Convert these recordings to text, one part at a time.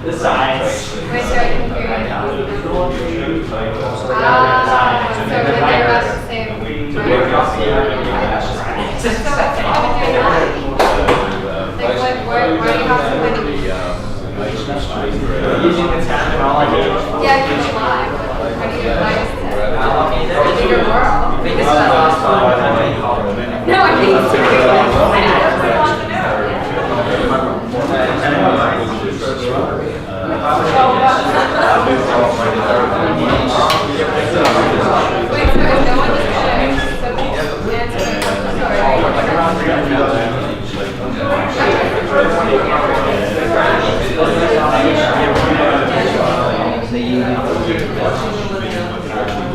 The science. So they're about the same. Why do you have so many? Using the terminology. Yeah, you can lie. How do you advise that? In your world. I think this is the last one. No, I think it's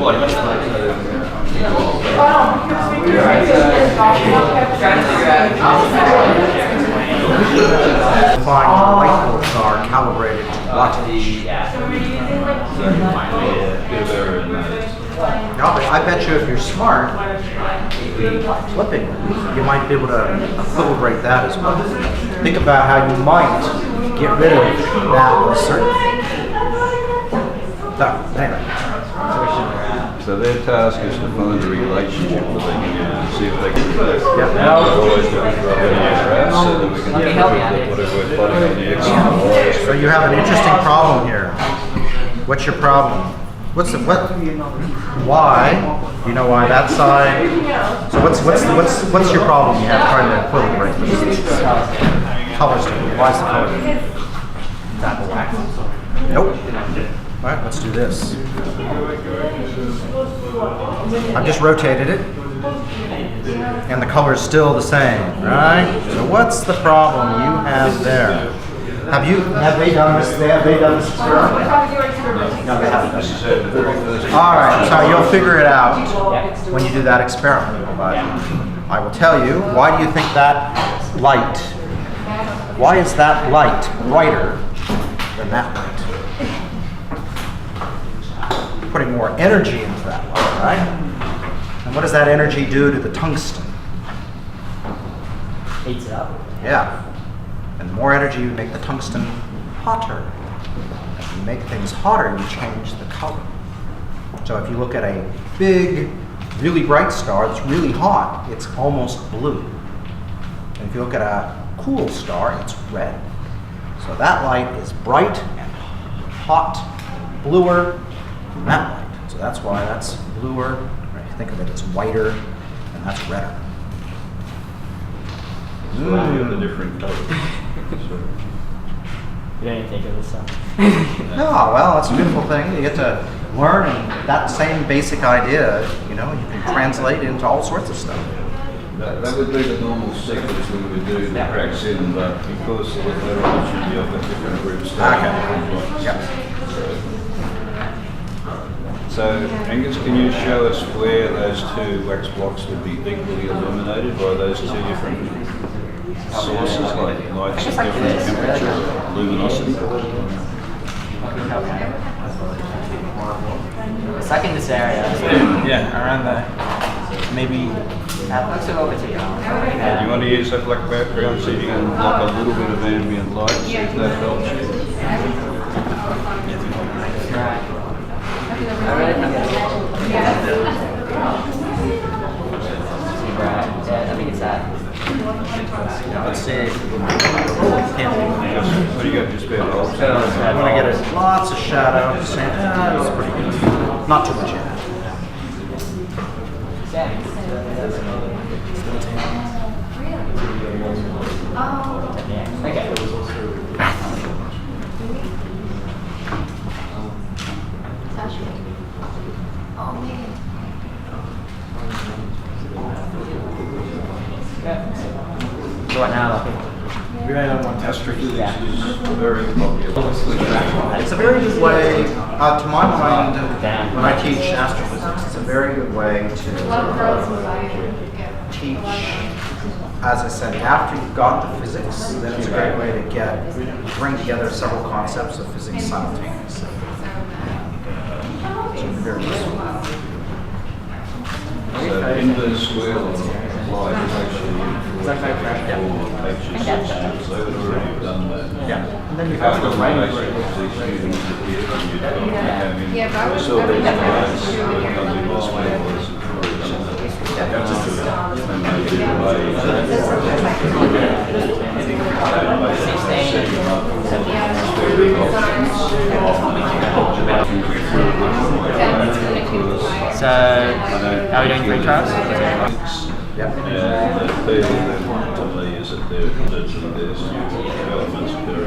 Wait, so if no one is sharing, so whiteboards are calibrated to what? No, but I bet you if you're smart, flipping, you might be able to equilibrate that as well. Think about how you might get rid of that uncertainty. So, anyway. So their task is to find a relationship that they can use and see if they can always do it so that we can whatever we're plotting on the X and the Y. So you have an interesting problem here. What's your problem? What's the what? Why? You know why that side? So what's your problem you have trying to equilibrate these colors? Why is the color? Nope. All right, let's do this. I've just rotated it, and the color is still the same, right? So what's the problem you have there? Have they done this? Have they done this experiment? No, they haven't done it. All right, so you'll figure it out when you do that experiment. But I will tell you, why do you think that light? Why is that light brighter than that light? Putting more energy into that light, right? And what does that energy do to the tungsten? Heats it up. Yeah. And the more energy you make the tungsten hotter. If you make things hotter, you change the color. So if you look at a big, really bright star that's really hot, it's almost blue. And if you look at a cool star, it's red. So that light is bright and hot, bluer than that light. So that's why that's bluer. If you think of it, it's whiter, and that's redder. So you have the different colors. You don't even think of this stuff. No, well, that's a beautiful thing. You get to learn, and that same basic idea, you know, you can translate into all sorts of stuff. That would be the normal sequence we would do the cracks in, but because of the opportunity, I've got different groups. Okay. Yep. So, Angus, can you show us where those two wax blocks would be equally illuminated by those two different sources, like lights of different temperature, luminosity? It's like in this area. Yeah. Around the, maybe, looks over to you. Do you want to use that black background so you can block a little bit of ambient light, see if that helps you? Right. I think it's that. Let's see. What do you got just about bulbs? I want to get lots of shadow. Just saying, that's pretty good. Not too much yet. Okay. Oh man. So what now? We may not want Astrophysics is very popular. It's a very good way, to my mind, when I teach astrophysics, it's a very good way to teach, as I said, after you've got the physics, then it's a great way to bring together several concepts of physics simultaneously. So very useful. So inverse square law applied is actually for H's, so they've already done that. Yeah. And then you If have I've to got my students here and you don't have in so these guys become inverse square laws and they do So, are we doing free trials? Yep. And the appeal then to me is that there's elements of their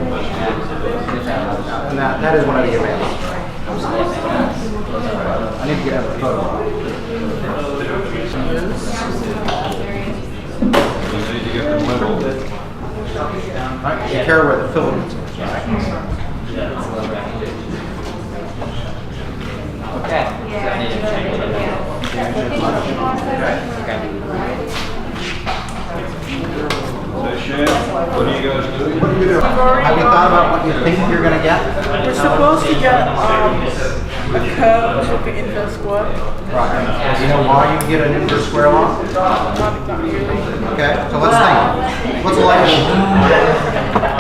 And that is one of the advantages. I need to get a photo. You need to get them level. Right? You care where the filament is, right? Okay. So I need to change it. So Shan, what do you guys do? Have you thought about what you think you're going to get? We're supposed to get a curve with the inverse square. Right. Do you know why you get an inverse square law? Not really. Okay, so let's think.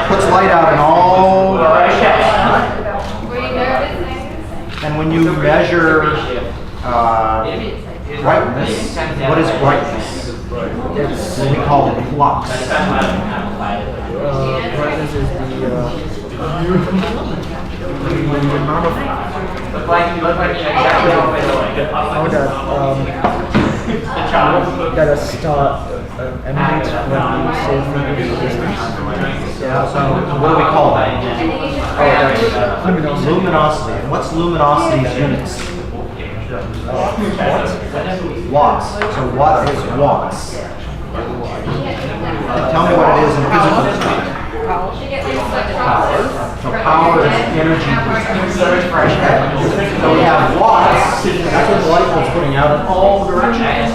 Puts light out in all directions. And when you measure brightness, what is brightness? It's what we call flux. Brightness is the amount of that a star emanates when you say from the distance. Yeah, so what do we call that? That's luminosity. Luminosity. And what's luminosity's units? Watts. So what is watts? Tell me what it is in physical terms. So power is energy. So we have watts, that's what the light bulb's putting out in all directions.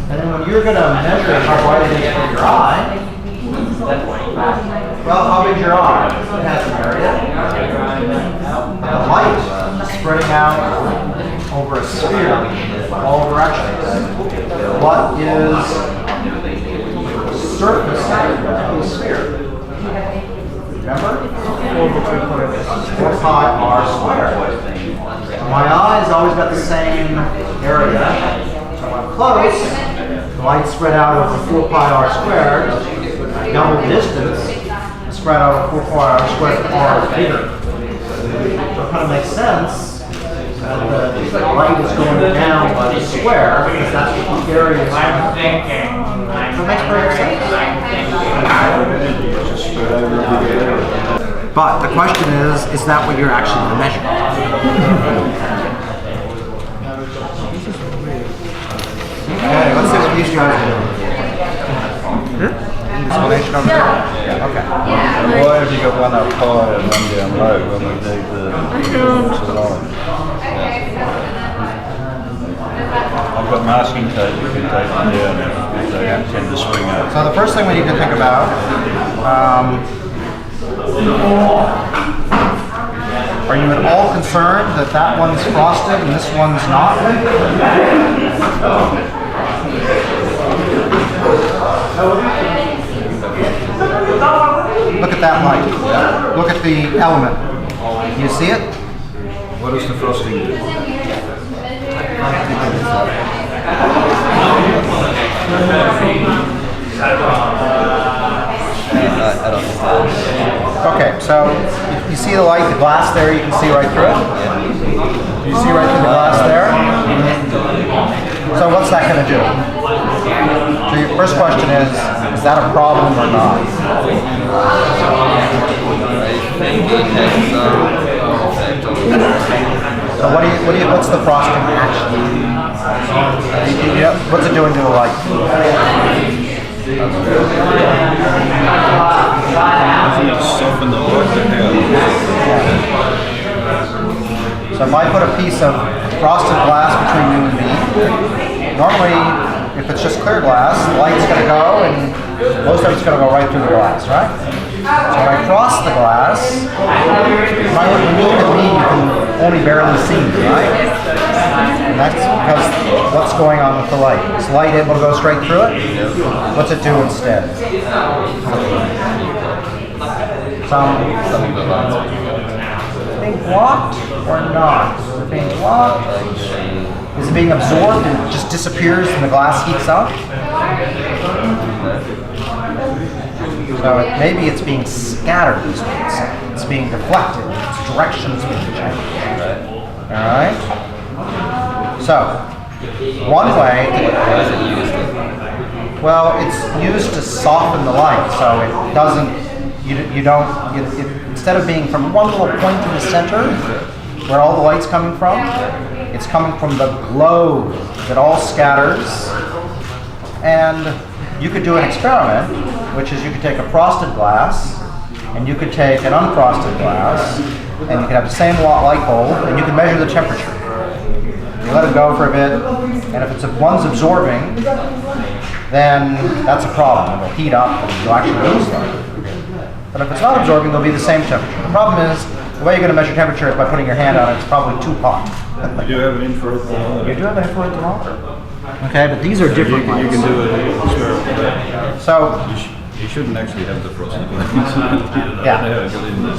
And then when you're going to measure how bright it is with your eye, well, how big's your eye? It has an area. The light is spreading out over a sphere, all directions. What is the surface of the sphere? Remember? 4 pi r squared. So my eye's always got the same area. So when I'm close, the light's spread out over 4 pi r squared. Double the distance, spread out over 4 pi r squared, r is bigger. So it kind of makes sense that the light is going down by the square because that's what the area is. So it makes perfect sense. But the question is that what you're actually going to measure? Okay, let's see what these guys do. Explanation over there? Okay. Why have you got one up high and one down low when we need the line? I've got masking tape, you can tape them down if they tend to swing up. So the first thing we need to think about, are you at all concerned that that one's frosted and this one's not? Look at that light. Look at the element. You see it? What does the frosting do? Okay, so you see the light, the glass there, you can see right through it? You see right through the glass there? So what's that going to do? So your first question is that a problem or not? So what's the frosting actually? What's it doing to the light? Doesn't it soften the light to how? So if I put a piece of frosted glass between you and me, normally if it's just clear glass, the light's going to go and most of it's going to go right through the glass, right? So when I frost the glass, when you look at me, you can only barely see me, right? And that's because what's going on with the light? Is light able to go straight through it? What's it do instead? Being blocked or not? Is it being blocked? Is it being absorbed and just disappears and the glass heats up? So maybe it's being scattered, it's being deflected, its direction is being changed. Alright? So, one way, well, it's used to soften the light, so it doesn't, instead of being from one little point in the center, where all the light's coming from, it's coming from the globe that all scatters. And you could do an experiment, which is you could take a frosted glass, and you could take an unfrosted glass, and you could have the same light bulb, and you could measure the temperature. You let it go for a bit, and if one's absorbing, then that's a problem. It'll heat up, and you'll actually lose light. But if it's not absorbing, they'll be the same temperature. The problem is, the way you're going to measure temperature is by putting your hand on it. It's probably too hot. You do have an infrared thermometer. You do have an infrared thermometer. Okay, but these are different lights. You can do an experiment with that. So, you shouldn't actually have the frosted glass. yeah.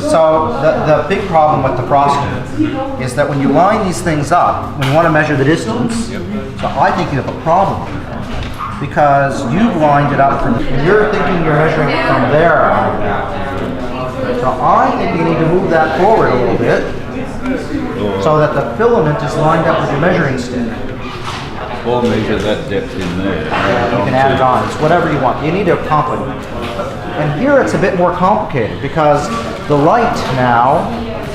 So the big problem with the frosting is that when you line these things up, when you want to measure the distance, so I think you have a problem because you've lined it up from, when you're thinking you're measuring it from there. So I think you need to move that forward a little bit so that the filament is lined up with your measuring stick. Or measure that depth in there. You can add it on. It's whatever you want. You need to accomplish it. And here it's a bit more complicated because the light now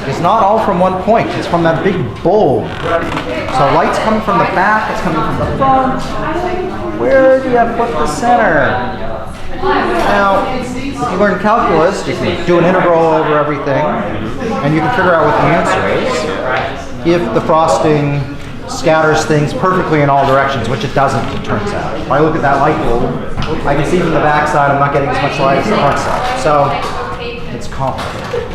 is not all from one point. It's from that big bulb. So light's coming from the back. It's coming from the front. Where do you put the center? Now, you learn calculus. You can do an integral over everything, and you can figure out what the answer is if the frosting scatters things perfectly in all directions, which it doesn't, it turns out. If I look at that light bulb, I can see from the back side I'm not getting as much light as the front side. So, it's complicated.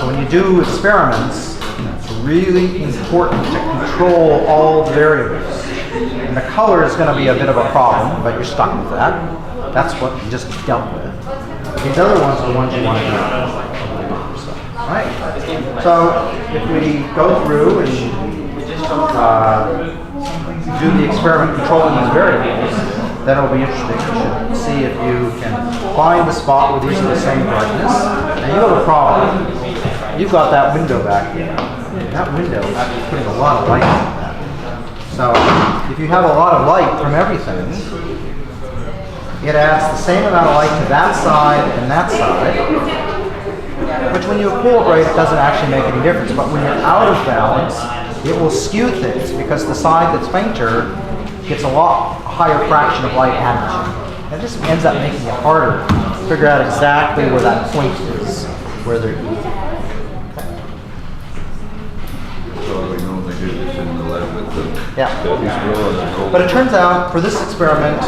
So when you do experiments, it's really important to control all the variables. And the color is going to be a bit of a problem, but you're stuck with that. That's what you just dealt with. These other ones are the ones you want to do. Right? So, if we go through and do the experiment controlling these variables, then it'll be interesting. You should see if you can find the spot where these are the same brightness. Now you have a problem. You've got that window back here. That window is putting a lot of light on that. So if you have a lot of light from everything, it adds the same amount of light to that side and that side, which when you pull it right, it doesn't actually make any difference. But when you're out of balance, it will skew things because the side that's fainter gets a lot higher fraction of light added to it. It just ends up making it harder to figure out exactly where that point is, where they're equal. So we normally do this in the lab with the curtains drawn. But it turns out, for this experiment,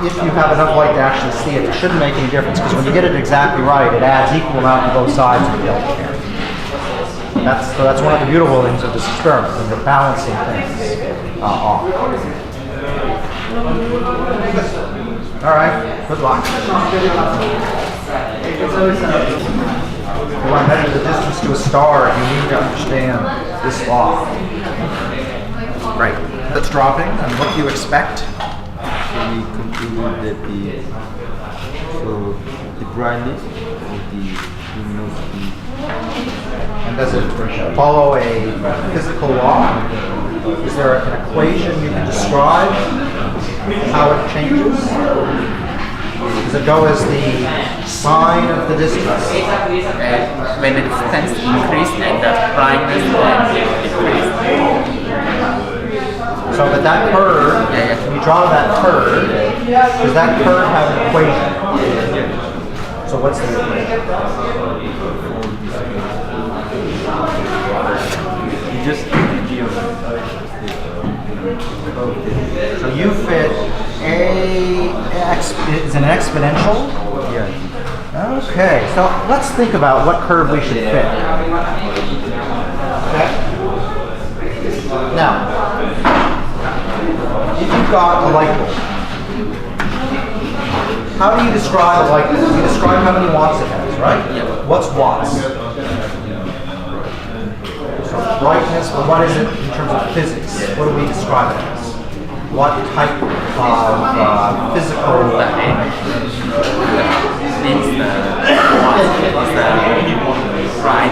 if you have enough light to actually see it, it shouldn't make any difference because when you get it exactly right, it adds equal amount to both sides of the delta here. That's one of the beautiful things of this experiment, when you're balancing things off. All right, good luck. If you want to measure the distance to a star, you need to understand this law. Right, that's dropping, and what do you expect? So we concluded that the brightness of the luminosity. And does it follow a physical law? Is there an equation you can describe how it changes? Does it go as the sine of the distance? When the distance increases and the brightness decreases. So but that curve, when you draw that curve, does that curve have an equation? So what's the You just So you fit is an exponential? yeah. Okay, so let's think about what curve we should fit. Okay. Now, if you've got a light bulb, how do you describe a light bulb? You describe how many watts it has, right? What's watts? So brightness, well, what is it in terms of physics? What do we describe it as? What type of physical Means bright.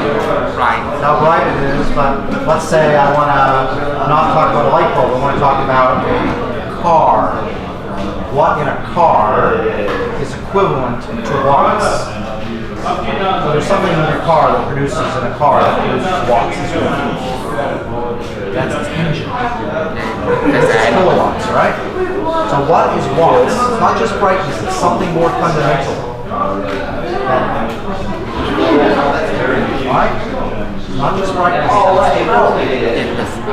how bright it is, but let's say I want to not talk about a light bulb, I want to talk about a car. What in a car is equivalent to watts? So there's something in your car that produces in a car that produces watts as well. That's its engine. It's kilowatts, right? So what is watts? It's not just brightness, it's something more fundamental. Right? It's not just brightness,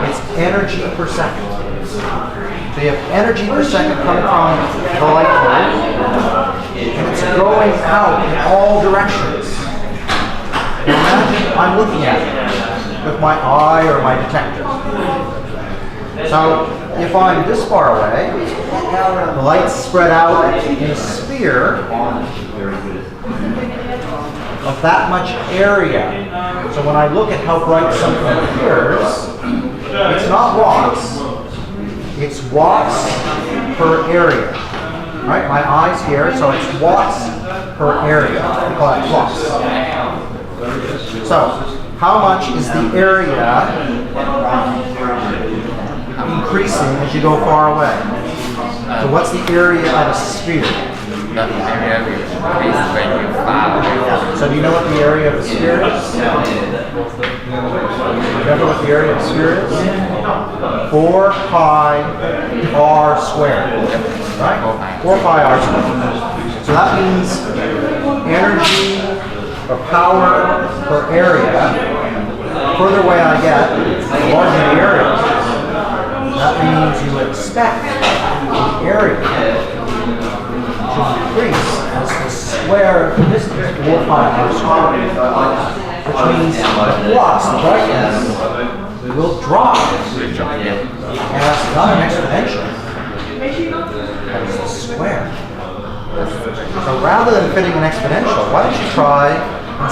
it's energy per second. So you have energy per second coming from the light bulb, and it's going out in all directions. Now imagine I'm looking at it with my eye or my detector. So if I'm this far away, the light's spread out in a sphere of that much area. So when I look at how bright something appears, it's not watts, it's watts per area. Right? My eye's here, so it's watts per area. We call it flux. So how much is the area increasing as you go far away? So what's the area of a sphere? The area will increase when you far away. So do you know what the area of a sphere is? Remember what the area of a sphere is? 4 pi r squared. Right? 4 pi r squared. So that means energy or power per area. The further away I get, the larger the area. That means you expect the area to increase as the square of the distance, 4 pi r squared. Which means the flux, the brightness, will drop. And that's not an exponential. That is a square. So rather than fitting an exponential, why don't you try and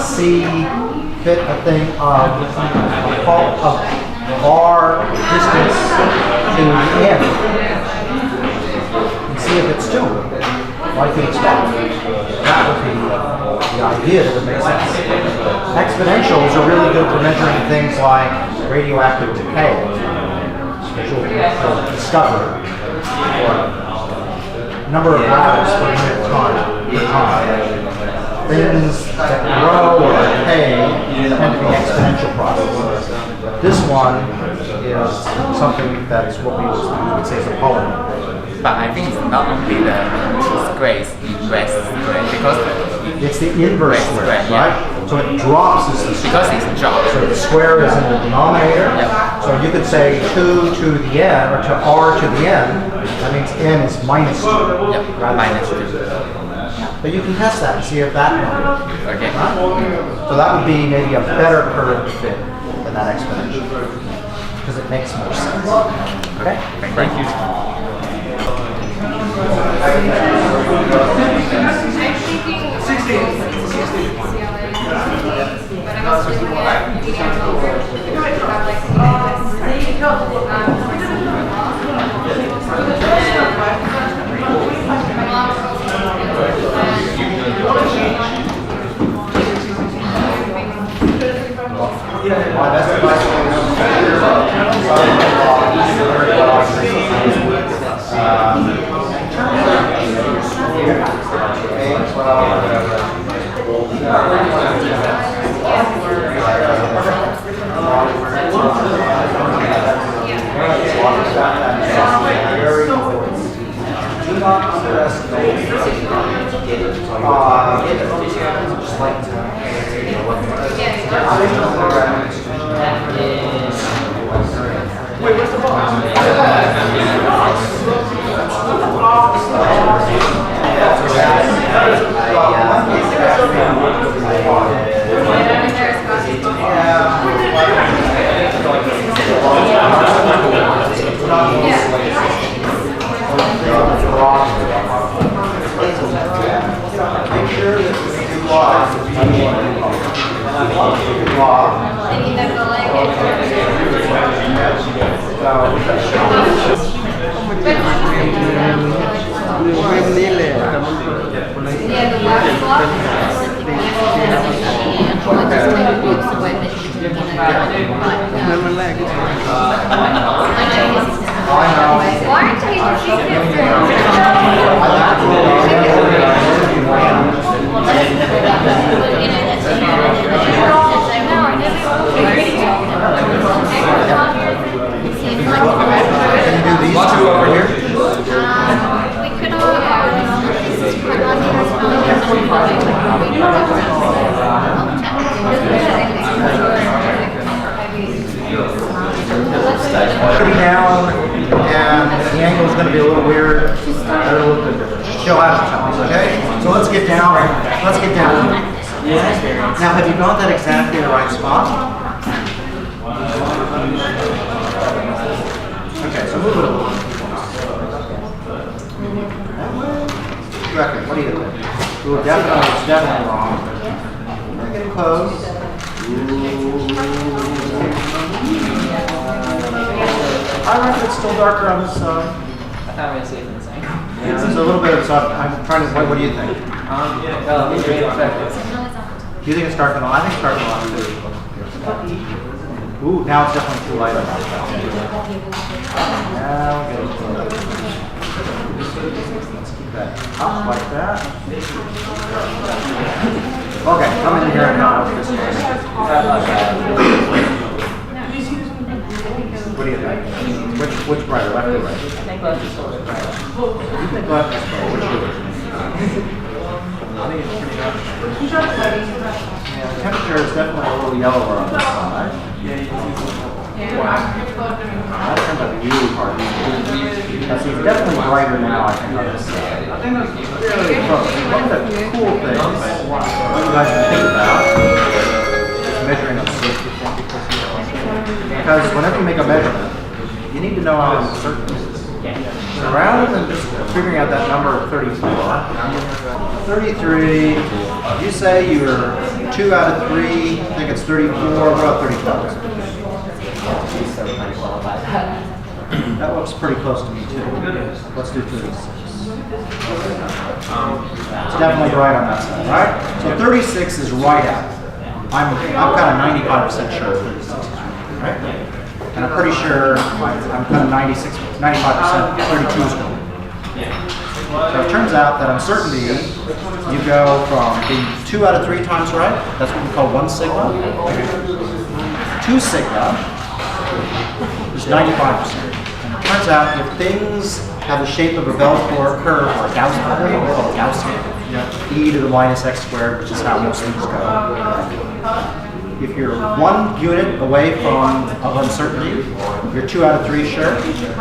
fit a thing of r distance to the end and see if it's tunable, like you expect. That would be the idea that would make sense. Exponentials are really good for measuring things like radioactive decay, which you'll discover, or number of atoms per unit time. Things that grow or decay tend to be exponential processes. This one is something that is what we would say is a polynomial. But I think it's not only the squares, inverse square, because it's the inverse square, right? So it drops as the square. Because it's dropped. So the square is in the denominator. Yep. So you could say 2 to the n, or to r to the n. That means n is minus 2. Yep, minus 2. But you can test that and see if that number. Okay. Right? So that would be maybe a better curve to fit than that exponential, because it makes more sense. Okay? Thank you. My best advice do not underestimate Wait, where's the box? Yeah, the last block. Can you do these two over here? We could all Pretty down, and the angle is going to be a little weird. They're a little bit different. She'll have to tell us, okay? So let's get down. Let's get down. Now, have you got that exactly the right spot? Okay, so move it a little. What do you think? Ooh, definitely, it's definitely wrong. We're getting close. I reckon it's still darker on this side. I thought we were safe in this angle. Yeah, there's a little bit of sun. I'm trying to. What do you think? Well, it's great effect. Do you think it's dark enough? I think it's dark enough too. Ooh, now it's definitely too light on that side. Now we're getting close. Let's keep that up like that. Okay, come in here and help with this one. What do you think? Which brighter, left or right? I think left is always right. You think left is better? Which is it? I think it's pretty dark. Yeah, the temperature is definitely a little yellower on this side. That turns out really hard. See, it's definitely brighter now, I think, on this side. Really close. One of the cool things what you guys can think about is measuring up slope. Because whenever you make a measurement, you need to know how uncertain it is. So rather than just figuring out that number of 34, 33, you say you're 2 out of 3, think it's 34, what about 35? That looks pretty close to me too. Let's do 36. It's definitely right on that side, right? So 36 is right out. I'm kind of 95% sure 36 is right. And I'm pretty sure I'm kind of 95% 32 is wrong. So it turns out that uncertainty, you go from being 2 out of 3 times right, that's what we call 1 sigma. 2 sigma is 95%. And it turns out if things have the shape of a bell curve or a Gaussian, we call it Gaussian, e to the minus x squared, which is how most things go. If you're 1 unit away from uncertainty, you're 2 out of 3 sure. If you're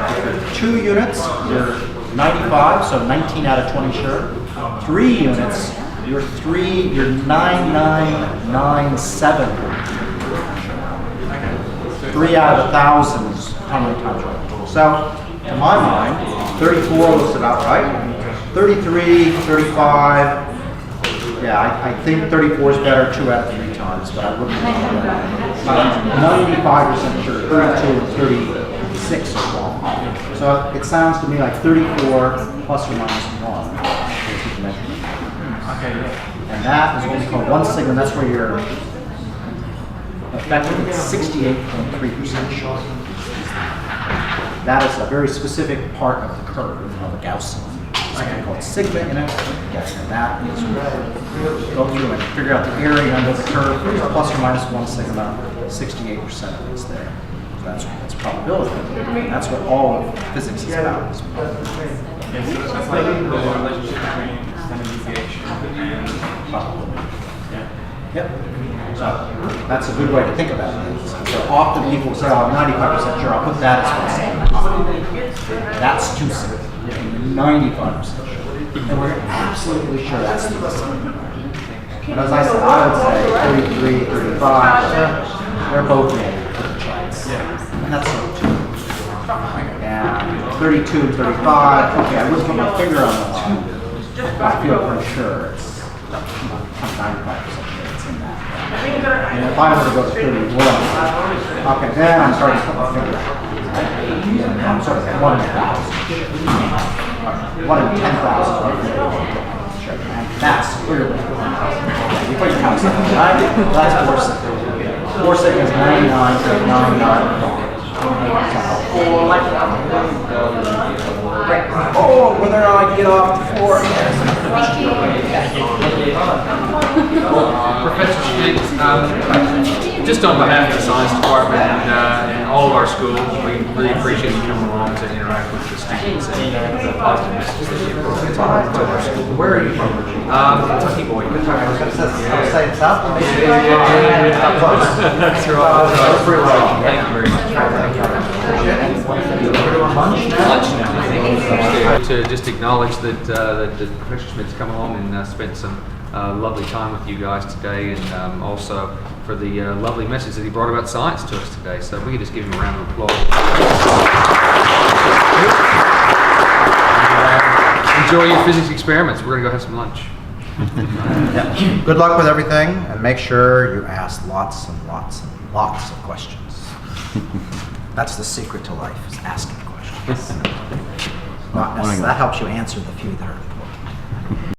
2 units, you're 95, so 19 out of 20 sure. 3 units, you're 9997. 3 out of 1,000 is how many times right. So, to my mind, 34 looks about right. 33, 35, yeah, I think 34 is better 2 out of 3 times, but I wouldn't know. I'm 95% sure 32 and 36 are wrong. So it sounds to me like 34 plus or minus 1. Okay, yeah. And that is what we call 1 sigma. That's where you're effectively 68.3% sure. That is a very specific part of the curve of the Gaussian. Something called sigma in it. And that is go through and figure out the area under the curve, plus or minus 1 sigma, 68% of it's there. So that's probability. And that's what all of physics is about. Yes, so it's like the relationship between standard deviation and probability. Yep. So that's a good way to think about things. So often people say, oh, I'm 95% sure, I'll put that as my second option. That's too simple. 95% sure. And we're absolutely sure that's the second. And as I said, I would say 33, 35, they're both in for the chance. And that's sort of 2. And 32, 35, okay, I wouldn't put my finger on the one. I feel pretty sure it's 95% sure it's in that. And if I were to go to 31, okay, then I'm starting to put my finger out. I'm sort of 1 in 1,000. 1 in 10,000. Sure. And that's clearly, you put your house on, right? That's Borsic. Borsic is 99.99. Oh, whether I get off the floor. Professor Schmidt, just on behalf of the science department and all of our schools, we really appreciate you coming along to interact with the students and the positive messages that you brought to our school. Where are you from? Kentucky boy. Say South. That's right. Thank you very much. Lunch now. To just acknowledge that Professor Schmidt's come along and spent some lovely time with you guys today, and also for the lovely message that he brought about science to us today. So if we could just give him a round of applause. Enjoy your physics experiments. We're going to go have some lunch. Yeah. Good luck with everything, and make sure you ask lots and lots and lots of questions. That's the secret to life, is asking questions. That helps you answer the few that are important.